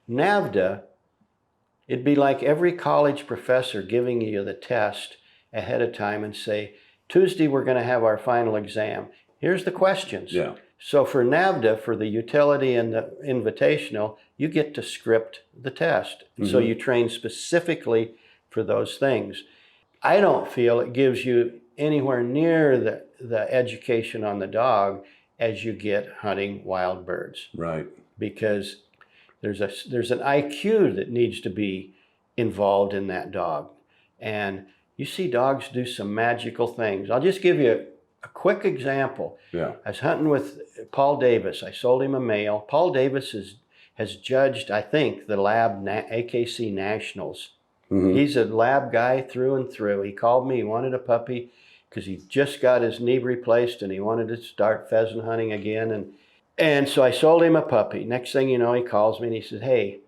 NAVDA, it'd be like every college professor giving you the test ahead of time and say, Tuesday we're going to have our final exam. Here's the questions. Yeah. So for NAVDA, for the utility and the invitational, you get to script the test. And so you train specifically for those things. I don't feel it gives you anywhere near the education on the dog as you get hunting wild birds. Right. Because there's an IQ that needs to be involved in that dog. And you see dogs do some magical things. I'll just give you a quick example. Yeah. I was hunting with Paul Davis. I sold him a male. Paul Davis has judged, I think, the lab AKC Nationals. He's a lab guy through and through. He called me. He wanted a puppy because he just got his knee replaced and he wanted to start pheasant hunting again. And so I sold him a puppy. Next thing you know, he calls me and he says, hey,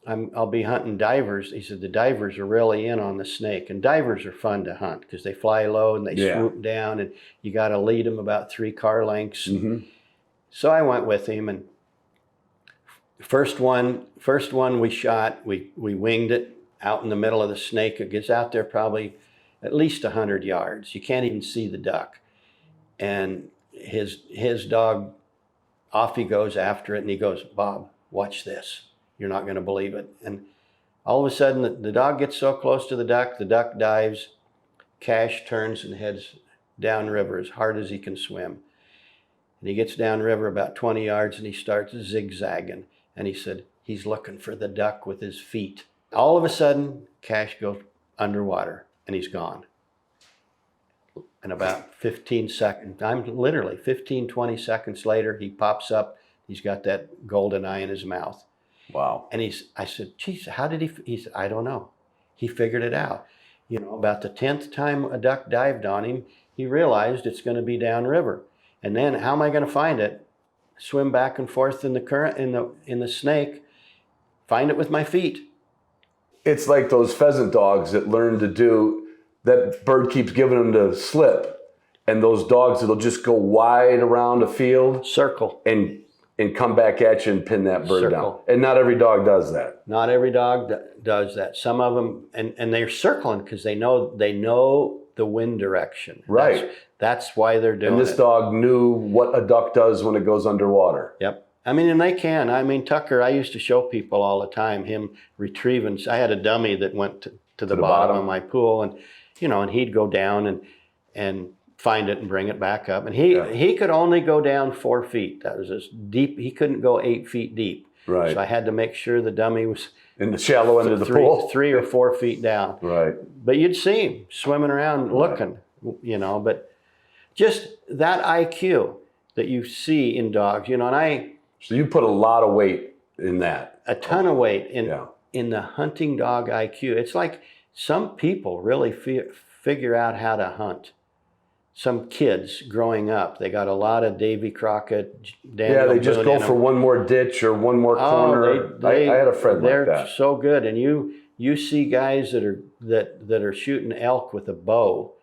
I'll be hunting divers. He said, the divers are really in on the snake. And divers are fun to hunt because they fly low and they swoop down and you got to lead them about 3 car lengths. So I went with him, and first one we shot, we winged it out in the middle of the snake. It gets out there probably at least 100 yards. You can't even see the duck. And his dog, off he goes after it, and he goes, Bob, watch this. You're not going to believe it. And all of a sudden, the dog gets so close to the duck dives, Cash turns and heads downriver as hard as he can swim. And he gets downriver about 20 yards and he starts zigzagging. And he said, he's looking for the duck with his feet. All of a sudden, Cash goes underwater and he's gone. And about 15 seconds, literally 15, 20 seconds later, he pops up. He's got that golden eye in his mouth. Wow. And I said, geez, how did he said, I don't know. He figured it out. You know, about the 10th time a duck dived on him, he realized it's going to be downriver. And then how am I going to find it? Swim back and forth in the current, in the snake, find it with my feet. It's like those pheasant dogs that learn to do, that bird keeps giving them to slip. And those dogs that'll just go wide around a field. Circle. And come back at you and pin that bird down. And not every dog does that. Not every dog does that. Some of them, and they're circling because they know the wind direction. Right. That's why they're doing it. And this dog knew what a duck does when it goes underwater. Yep. I mean, and they can. I mean, Tucker, I used to show people all the time, him retrieving. I had a dummy that went to the bottom of my pool, and, you know, and he'd go down and find it and bring it back up. And he could only go down 4 feet. That was as deep. He couldn't go 8 feet deep. Right. So I had to make sure the dummy was in the shallow end of the pool, 3 or 4 feet down. Right. But you'd see him swimming around looking, you know, but just that IQ that you see in dogs, you know, and so you put a lot of weight in that. A ton of weight in the hunting dog IQ. It's like some people really figure out how to hunt. Some kids growing up, they got a lot of Davy Crockett, Daniel they just Boone go for one more ditch or one more corner. I had a friend like that. They're so good, and you see guys that are shooting elk with a bow.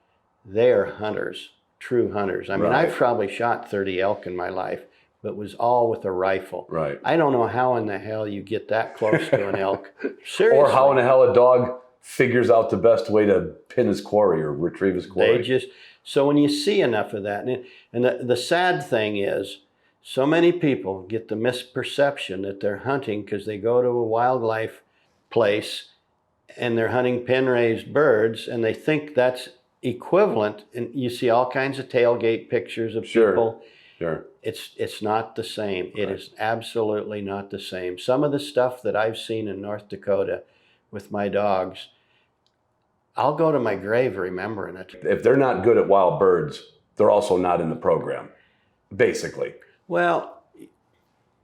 They are hunters, true hunters. I mean, I've probably shot 30 elk in my life, but it was all with a rifle. Right. I don't know how in the hell you get that close to an elk. Seriously. Or how in the hell a dog figures out the best way to pin his quarry or retrieve his quarry. So when you see enough of that, and the sad thing is, so many people get the misperception that they're hunting because they go to a wildlife place and they're hunting pen-raised birds, and they think that's equivalent. And you see all kinds of tailgate pictures of people. Sure. It's not the same. It is absolutely not the same. Some of the stuff that I've seen in North Dakota with my dogs, I'll go to my grave remembering it. If they're not good at wild birds, they're also not in the program, basically. Well,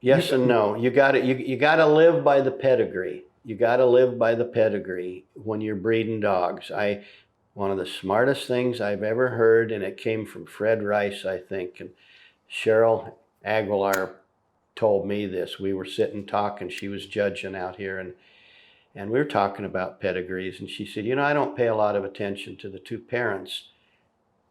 yes and no. You got to live by the pedigree. You got to live by the pedigree when you're breeding dogs. One of the smartest things I've ever heard, and it came from Fred Rice, I think, and Cheryl Aguilar told me this. We were sitting talking. She was judging out here, and we were talking about pedigrees, and she said, you know, I don't pay a lot of attention to the two parents,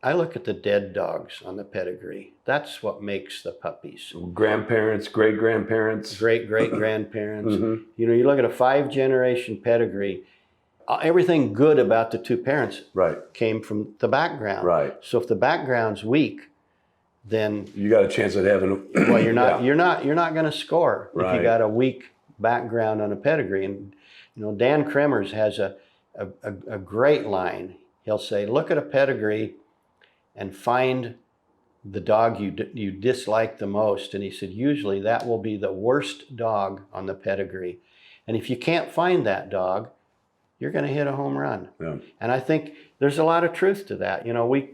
I look at the dead dogs on the pedigree. That's what makes the puppies. Grandparents, great-grandparents. Great-great-grandparents. Mhm. You know, you look at a 5-generation pedigree, everything good about the two parents Right. came from the background. Right. So if the background's weak, then You got a chance at having. well, you're not Yeah. you're not going to score if Right. you got a weak background on a pedigree. And you know, Dan Kremers has a great line. He'll say, "Look at a pedigree and find the dog you dislike the most." And he said, usually that will be the worst dog on the pedigree. And if you can't find that dog, you're going to hit a home run. Yeah. And I think there's a lot of truth to that. You know, we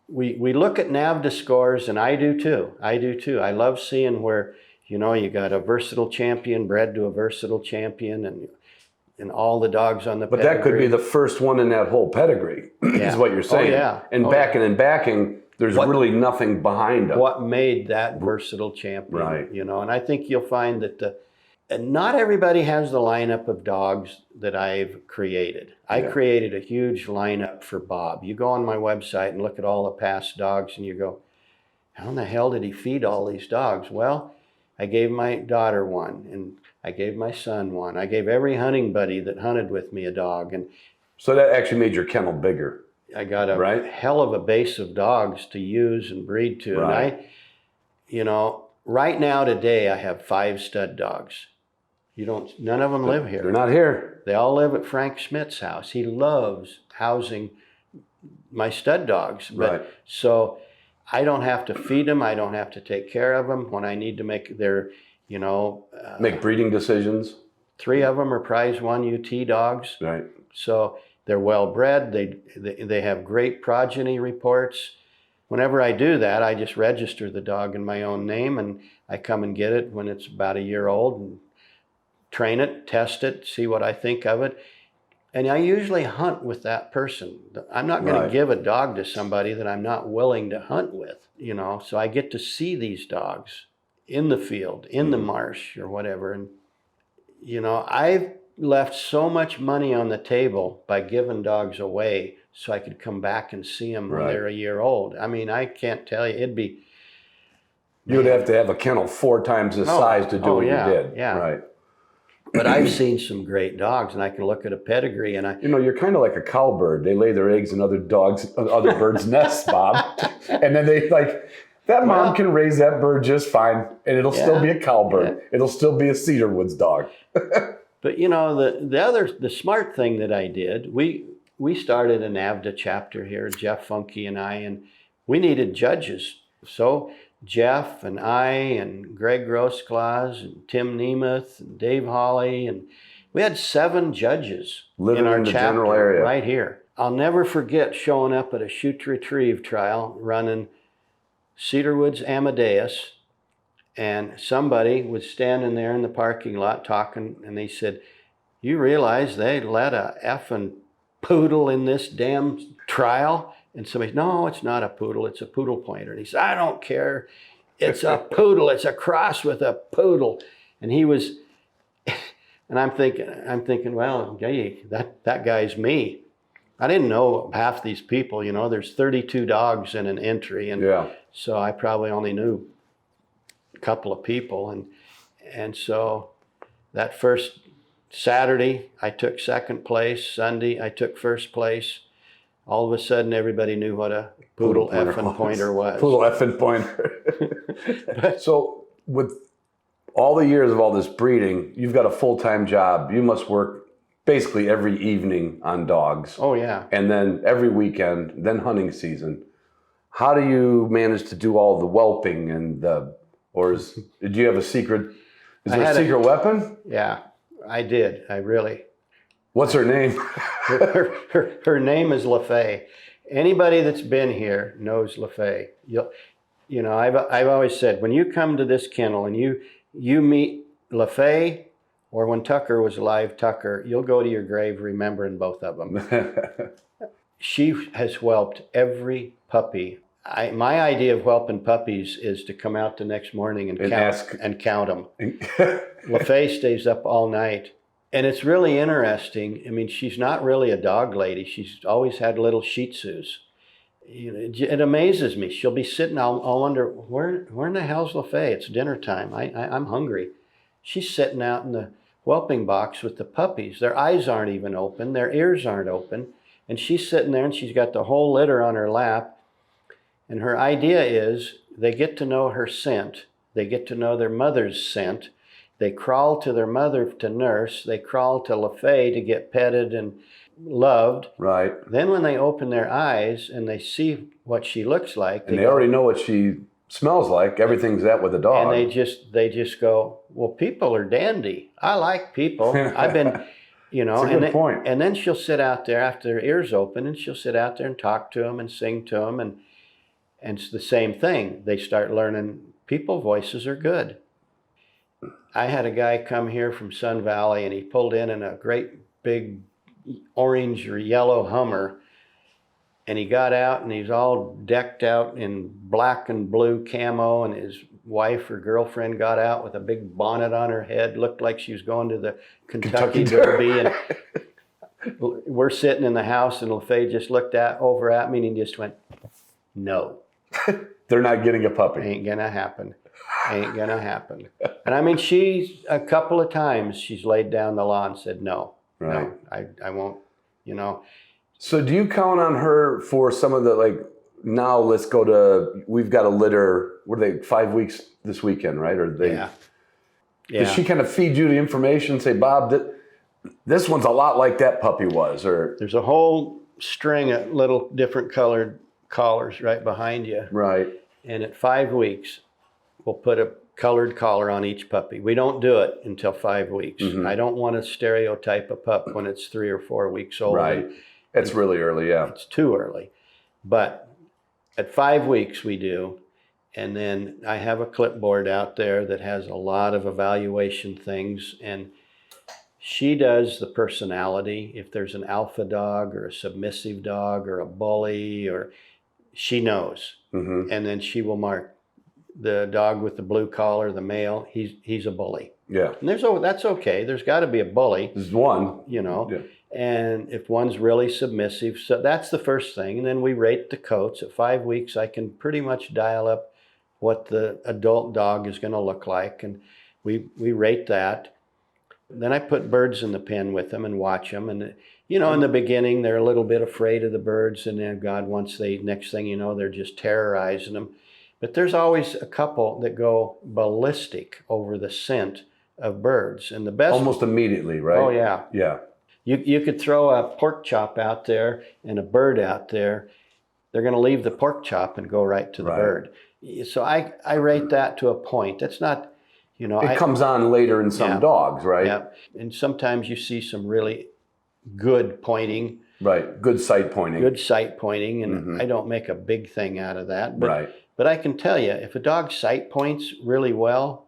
look at NAVDA scores, and I do too. I love seeing where, you know, you got a versatile champion bred to a versatile champion, and all the dogs on the But pedigree. that could be the first one in that whole pedigree, Yeah. is what you're saying. Oh, yeah. And Oh, backing, there's really nothing behind them. What made that versatile champion, Right. you know, and I think you'll find that and not everybody has the lineup of dogs that I've created. I created a huge lineup for Bob. You go on my website and look at all the past dogs and you go, how in the hell did he feed all these dogs? Well, I gave my daughter one, and I gave my son one. I gave every hunting buddy that hunted with me a dog, and So that actually made your kennel bigger. I got a hell of a base of dogs to use and breed to. Right. And you know, right now today I have 5 stud dogs. None of them live here. They're not here. They all live at Frank Schmidt's house. He loves housing my stud dogs. But Right. so I don't have to feed them. I don't have to take care of them when I need to make their, you know. Make breeding decisions. 3 of them are prize 1 UT dogs. Right. So they're well bred. They have great progeny reports. Whenever I do that, I just register the dog in my own name, and I come and get it when it's about a year old and train it, test it, see what I think of it. And I usually hunt with that person. I'm not going to give a dog to somebody that I'm not willing to hunt with, you know. So I get to see these dogs in the field, in the marsh or whatever. And, you know, I've left so much money on the table by giving dogs away so I could come back and see them when they're a year old. I mean, I can't tell you, it'd be... You would have to have a kennel 4 times the size to do what you did. Yeah. Right. But I've seen some great dogs, and I can look at a pedigree, and You know, you're kind of like a cowbird. They lay their eggs in other birds' nests, Bob. And then they that mom can raise that bird just fine, and it'll still be a cowbird. Yeah. It'll still be a Cedarwoods dog. But you know, the smart thing that I did, we started a NAVDA chapter here, Jeff Funke and I, and we needed judges. So Jeff and I and Greg Grossglass and Tim Nemeth and Dave Hawley, and we had 7 judges living in our the chapter general area right here. I'll never forget showing up at a shoot to retrieve trial running Cedarwoods Amadeus, and somebody was standing there in the parking lot talking, and they said, "You realize they let a effing poodle in this damn trial?" And somebody, "No, it's not a poodle, it's a poodle pointer." And he said, "I don't care. It's a poodle. It's a cross with a poodle." And he was, and I'm thinking, well, gee, that guy's me. I didn't know half these people, you know, there's 32 dogs in an entry. And so I probably only knew a couple of people. And so that first Saturday, I took 2nd place. Sunday, I took 1st place. All of a sudden, everybody knew what a poodle effing pointer was. Poodle effing pointer. So with all the years of all this breeding, you've got a full-time job. You must work basically every evening on dogs. Oh, yeah. And then every weekend, then hunting season. How do you manage to do all the whelping and did you have a secret? Is there a secret weapon? Yeah, I did. I really. What's her name? her name is LaFay. Anybody that's been here knows LaFay. You know, I've always said, when you come to this kennel and you meet LaFay, or when Tucker was alive, Tucker, you'll go to your grave remembering both of them. She has whelped every puppy. My idea of whelping puppies is to come out the next morning and count them. LaFay stays up all night. And it's really interesting. I mean, she's not really a dog lady. She's always had little Shih Tzus. It amazes me. She'll be sitting, I'll wonder, where in the hell's LaFay? It's dinner time. I'm hungry. She's sitting out in the whelping box with the puppies. Their eyes aren't even open. Their ears aren't open. And she's sitting there and she's got the whole litter on her lap. And her idea is they get to know her scent. They get to know their mother's scent. They crawl to their mother to nurse. They crawl to LaFay to get petted and loved. Right. Then when they open their eyes and they see what she looks like. And they already know what she smells like. Everything's that with a dog. And they just go, well, people are dandy. I like people. I've been, That's a good point. And then she'll sit out there after their ears open and she'll sit out there and talk to them and sing to them. And it's the same thing. They start learning people voices are good. I had a guy come here from Sun Valley and he pulled in a great big orange or yellow Hummer, and he got out and he's all decked out in black and blue camo, and his wife or girlfriend got out with a big bonnet on her head, looked like she was going to the Kentucky Derby. And we're sitting in the house and LaFay just looked over at me and he just went, no. They're not getting a puppy. Ain't gonna happen. Ain't gonna happen. And I mean, a couple of times she's laid down the law and said, no. Right. No, I won't, So do you count on her for some of the, now let's go to, we've got a litter, what are they, 5 weeks this weekend, right? Or they? Yeah. Does she kind of feed you the information, say, Bob, this one's a lot like that puppy was, or? There's a whole string of little different colored collars right behind you. Right. And at 5 weeks, we'll put a colored collar on each puppy. We don't do it until 5 weeks. Mm-hmm. I don't want to stereotype a pup when it's 3 or 4 weeks old. Right. It's really early, yeah. It's too early. But at 5 weeks we do. And then I have a clipboard out there that has a lot of evaluation things. And she does the personality. If there's an alpha dog or a submissive dog or a bully, or she knows. Mm-hmm. And then she will mark the dog with the blue collar, the male, he's a bully. Yeah. And that's okay. There's got to be a bully. There's one. Yeah. And if one's really submissive, so that's the first thing. And then we rate the coats. At 5 weeks, I can pretty much dial up what the adult dog is going to look like, and we rate that. Then I put birds in the pen with them and watch them. And in the beginning, they're a little bit afraid of the birds, and then next thing you know, they're just terrorizing them. But there's always a couple that go ballistic over the scent of birds. And the best... Almost immediately, right? Oh, yeah. Yeah. You could throw a pork chop out there and a bird out there. They're going to leave the pork chop and go right to the bird. So I rate that to a point. That's not, It comes on later in some dogs, right? Yeah. And sometimes you see some really good pointing. Right. Good sight pointing. Good sight pointing. And Mm-hmm. I don't make a big thing out of that. But, right. But I can tell you, if a dog sight points really well,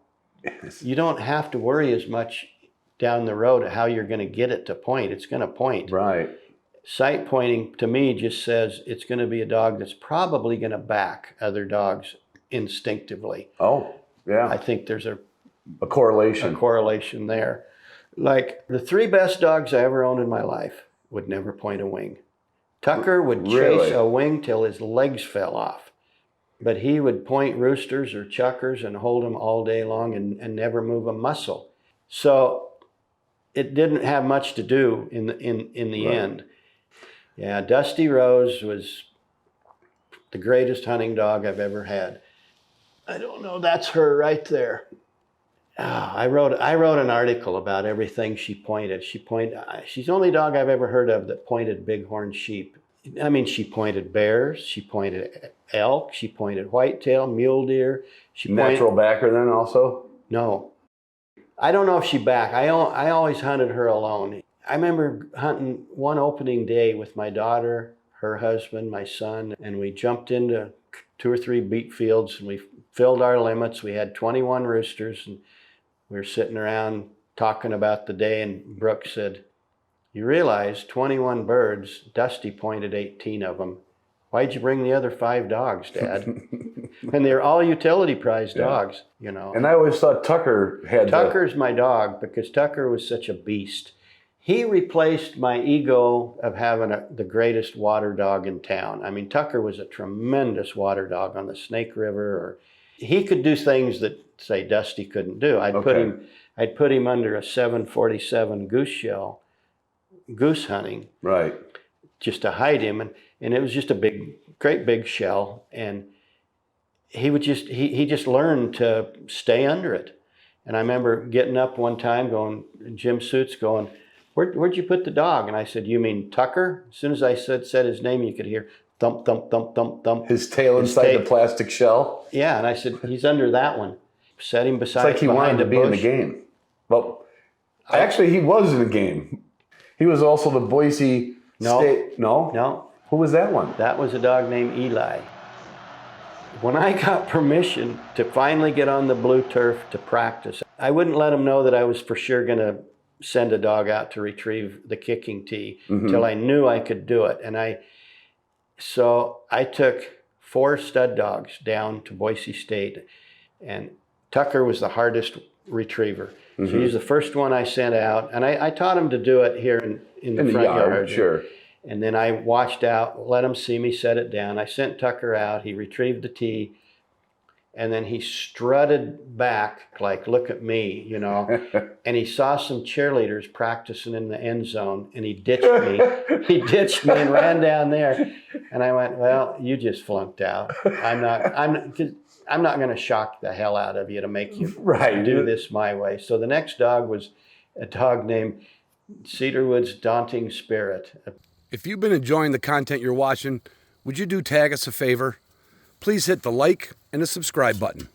you don't have to worry as much down the road how you're going to get it to point. It's going to point. Right. Sight pointing to me just says it's going to be a dog that's probably going to back other dogs instinctively. Oh, yeah. I think there's a correlation. A correlation there. Like the 3 best dogs I ever owned in my life would never point a wing. Tucker would chase a wing till his legs fell off. But he would point roosters or chuckers and hold them all day long and never move a muscle. So it didn't have much to do in the end. Yeah, Dusty Rose was the greatest hunting dog I've ever had. I don't know, that's her right there. I wrote an article about everything she pointed. She's the only dog I've ever heard of that pointed bighorn sheep. I mean, she pointed bears, she pointed elk, she pointed whitetail, mule deer. Natural backer then also? No. I don't know if she backed. I always hunted her alone. I remember hunting one opening day with my daughter, her husband, my son, and we jumped into 2 or 3 beet fields and we filled our limits. We had 21 roosters and we were sitting around talking about the day, and Brooke said, "You realize 21 birds, Dusty pointed 18 of them. Why'd you bring the other 5 dogs, Dad?" And they're all utility prize dogs, And I always thought Tucker had Tucker's my dog because Tucker was such a beast. he replaced my ego of having the greatest water dog in town. I mean, Tucker was a tremendous water dog on the Snake River. Or he could do things that, say, Dusty couldn't do. I'd put him under a 747 goose shell, goose hunting, Right. just to hide him, and it was just a great big shell, and he would he just learned to stay under it. And I remember getting up one time, going, Jim Suits going, Where'd you put the dog? And I said, you mean Tucker? As soon as I said his name, you could hear thump, thump, thump, thump, thump. His tail inside the plastic shell? Yeah, and I said, he's under that one. Set him beside. It's like he wanted to be in the game. Well, actually, he was in the game. He was also the Boise State. No? Who was that one? That was a dog named Eli. When I got permission to finally get on the blue turf to practice, I wouldn't let him know that I was for sure going to send a dog out to retrieve the kicking tee until I knew I could do it. And so I took 4 stud dogs down to Boise State, and Tucker was the hardest retriever. So he was the first one I sent out, and I taught him to do it here in the front yard. Sure. And then I watched out, let him see me set it down. I sent Tucker out, he retrieved the tee, and then he strutted back like, look at me, you know. And he saw some cheerleaders practicing in the end zone, and he ditched me. He ditched me and ran down there. And I went, well, you just flunked out. I'm not going to shock the hell out of you to make you do this my way. So the next dog was a dog named Cedarwood's Daunting Spirit. If you've been enjoying the content you're watching, would you do tag us a favor? Please hit the like and the subscribe button.